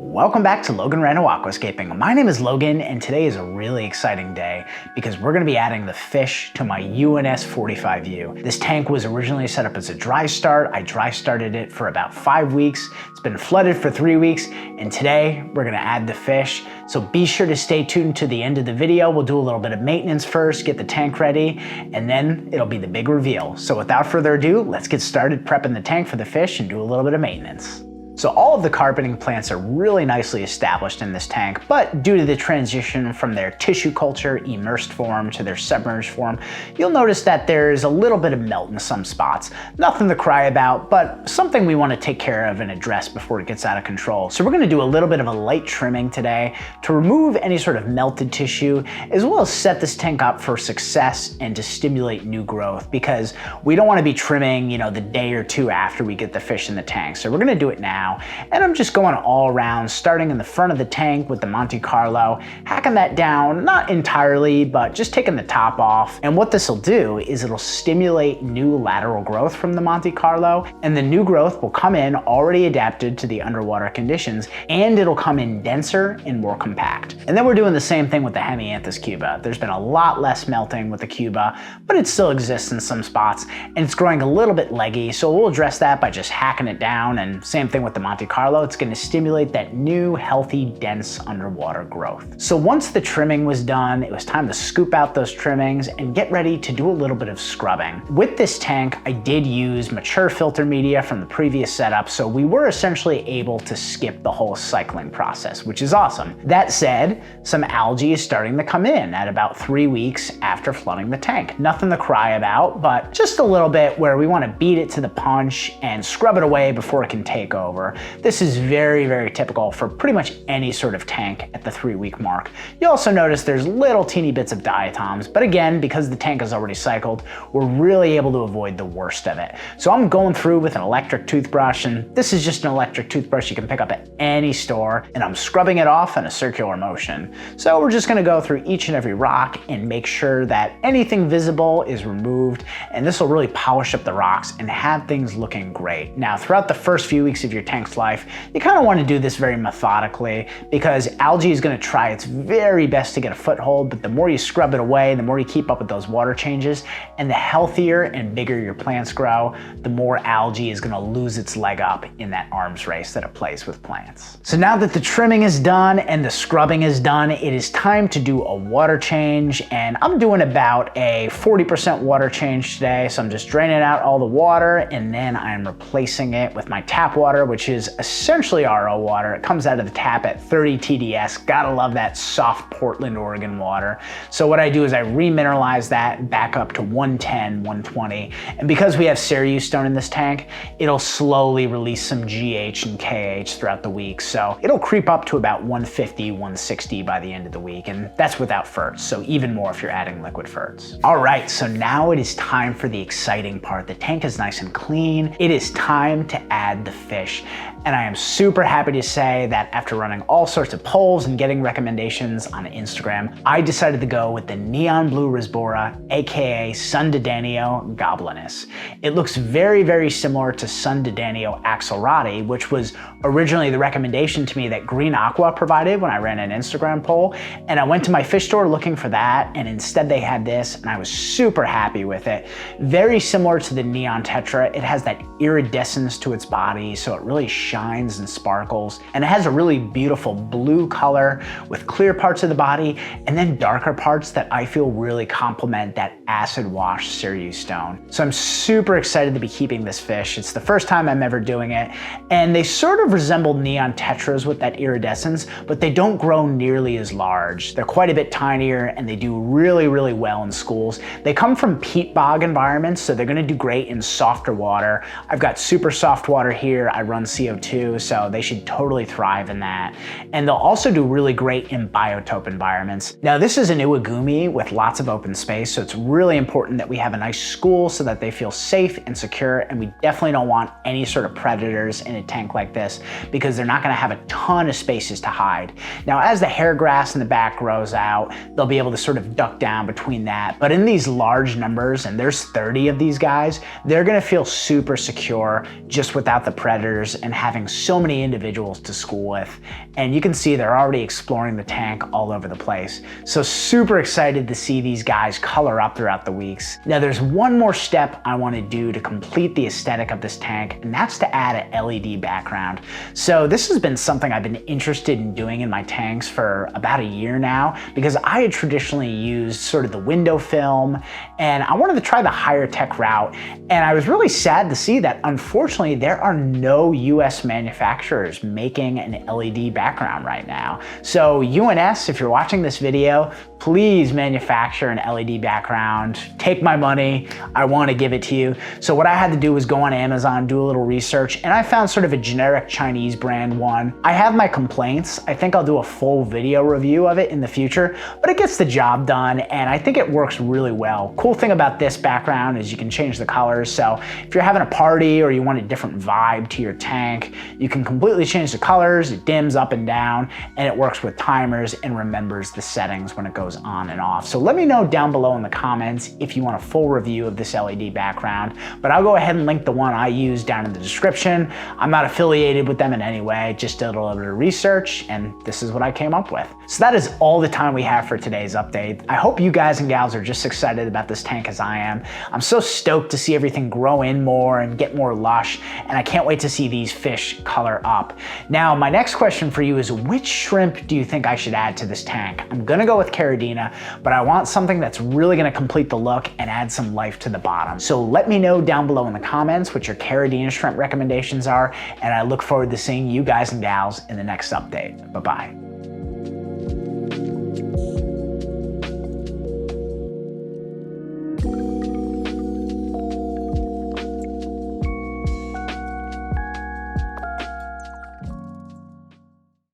Welcome back to Logan Randall Aquascaping. My name is Logan and today is a really exciting day because we're going to be adding the fish to my UNS 45U. This tank was originally set up as a dry start. I dry started it for about 5 weeks. It's been flooded for 3 weeks and today we're going to add the fish. So be sure to stay tuned to the end of the video. We'll do a little bit of maintenance first, get the tank ready, and then it'll be the big reveal. So without further ado, let's get started prepping the tank for the fish and do a little bit of maintenance. So all of the carpeting plants are really nicely established in this tank, but due to the transition from their tissue culture immersed form to their submerged form, you'll notice that there's a little bit of melt in some spots. Nothing to cry about, but something we want to take care of and address before it gets out of control. So we're going to do a little bit of a light trimming today to remove any sort of melted tissue, as well as set this tank up for success and to stimulate new growth, because we don't want to be trimming, the day or two after we get the fish in the tank. So we're going to do it now. And I'm just going all around, starting in the front of the tank with the Monte Carlo, hacking that down, not entirely, but just taking the top off. And what this will do is it'll stimulate new lateral growth from the Monte Carlo, and the new growth will come in already adapted to the underwater conditions, and it'll come in denser and more compact. And then we're doing the same thing with the Hemianthus Cuba. There's been a lot less melting with the Cuba, but it still exists in some spots, and it's growing a little bit leggy, so we'll address that by just hacking it down, and same thing with the Monte Carlo. It's going to stimulate that new, healthy, dense underwater growth. So once the trimming was done, it was time to scoop out those trimmings and get ready to do a little bit of scrubbing. With this tank, I did use mature filter media from the previous setup, so we were essentially able to skip the whole cycling process, which is awesome. That said, some algae is starting to come in at about 3 weeks after flooding the tank. Nothing to cry about, but just a little bit where we want to beat it to the punch and scrub it away before it can take over. This is very, very typical for pretty much any sort of tank at the 3-week mark. You also notice there's little teeny bits of diatoms, but again, because the tank is already cycled, we're really able to avoid the worst of it. So I'm going through with an electric toothbrush, and this is just an electric toothbrush you can pick up at any store, and I'm scrubbing it off in a circular motion. So we're just gonna go through each and every rock and make sure that anything visible is removed, and this will really polish up the rocks and have things looking great. Now, throughout the first few weeks of your tank's life, you kind of want to do this very methodically because algae is going to try its very best to get a foothold, but the more you scrub it away, the more you keep up with those water changes, and the healthier and bigger your plants grow, the more algae is going to lose its leg up in that arms race that it plays with plants. So now that the trimming is done and the scrubbing is done, it is time to do a water change, and I'm doing about a 40% water change today. So I'm just draining out all the water, and then I'm replacing it with my tap water, which is essentially RO water. It comes out of the tap at 30 TDS. Gotta love that soft Portland, Oregon water. So what I do is I remineralize that back up to 110, 120. And because we have Seiryu stone in this tank, it'll slowly release some GH and KH throughout the week. So it'll creep up to about 150, 160 by the end of the week. And that's without ferts. So even more if you're adding liquid ferts. All right, so now it is time for the exciting part. The tank is nice and clean. It is time to add the fish. And I am super happy to say that after running all sorts of polls and getting recommendations on Instagram, I decided to go with the neon blue Risbora, aka Sundidanio goblinus. It looks very, very similar to Sundidanio axelrodi, which was originally the recommendation to me that Green Aqua provided when I ran an Instagram poll. And I went to my fish store looking for that, and instead they had this, and I was super happy with it. Very similar to the neon tetra. It has that iridescence to its body, so it really shines and sparkles, and it has a really beautiful blue color with clear parts of the body and then darker parts that I feel really complement that acid wash Seiryu stone. So I'm super excited to be keeping this fish. It's the first time I'm ever doing it, and they sort of resemble neon tetras with that iridescence, but they don't grow nearly as large. They're quite a bit tinier, and they do really, really well in schools. They come from peat bog environments, so they're gonna do great in softer water. I've got super soft water here. I run CO2, so they should totally thrive in that. And they'll also do really great in biotope environments. Now, this is an Iwagumi with lots of open space, so it's really important that we have a nice school so that they feel safe and secure, and we definitely don't want any sort of predators in a tank like this because they're not gonna have a ton of spaces to hide. Now, as the hair grass in the back grows out, they'll be able to sort of duck down between that. But in these large numbers, and there's 30 of these guys, they're gonna feel super secure just without the predators and having so many individuals to school with. And you can see they're already exploring the tank all over the place. So super excited to see these guys color up throughout the weeks. Now there's one more step I want to do to complete the aesthetic of this tank, and that's to add an LED background. So this has been something I've been interested in doing in my tanks for about a year now, because I had traditionally used sort of the window film, and I wanted to try the higher tech route. And I was really sad to see that unfortunately there are no US manufacturers making an LED background right now. So UNS, if you're watching this video, please manufacture an LED background. Take my money, I want to give it to you. So what I had to do was go on Amazon, do a little research, and I found sort of a generic Chinese brand one. I have my complaints. I think I'll do a full video review of it in the future, but it gets the job done, and I think it works really well. Cool thing about this background is you can change the colors. So if you're having a party or you want a different vibe to your tank, you can completely change the colors. It dims up and down, and it works with timers and remembers the settings when it goes on and off. So let me know down below in the comments if you want a full review of this LED background, but I'll go ahead and link the one I use down in the description. I'm not affiliated with them in any way, just did a little bit of research, and this is what I came up with. So that is all the time we have for today's update. I hope you guys and gals are just excited about this tank as I am. I'm so stoked to see everything grow in more and get more lush, and I can't wait to see these fish color up. Now, my next question for you is, which shrimp do you think I should add to this tank? I'm gonna go with Caridina, but I want something that's really gonna complete the look and add some life to the bottom. So let me know down below in the comments what your Caridina shrimp recommendations are, and I look forward to seeing you guys and gals in the next update. Bye-bye.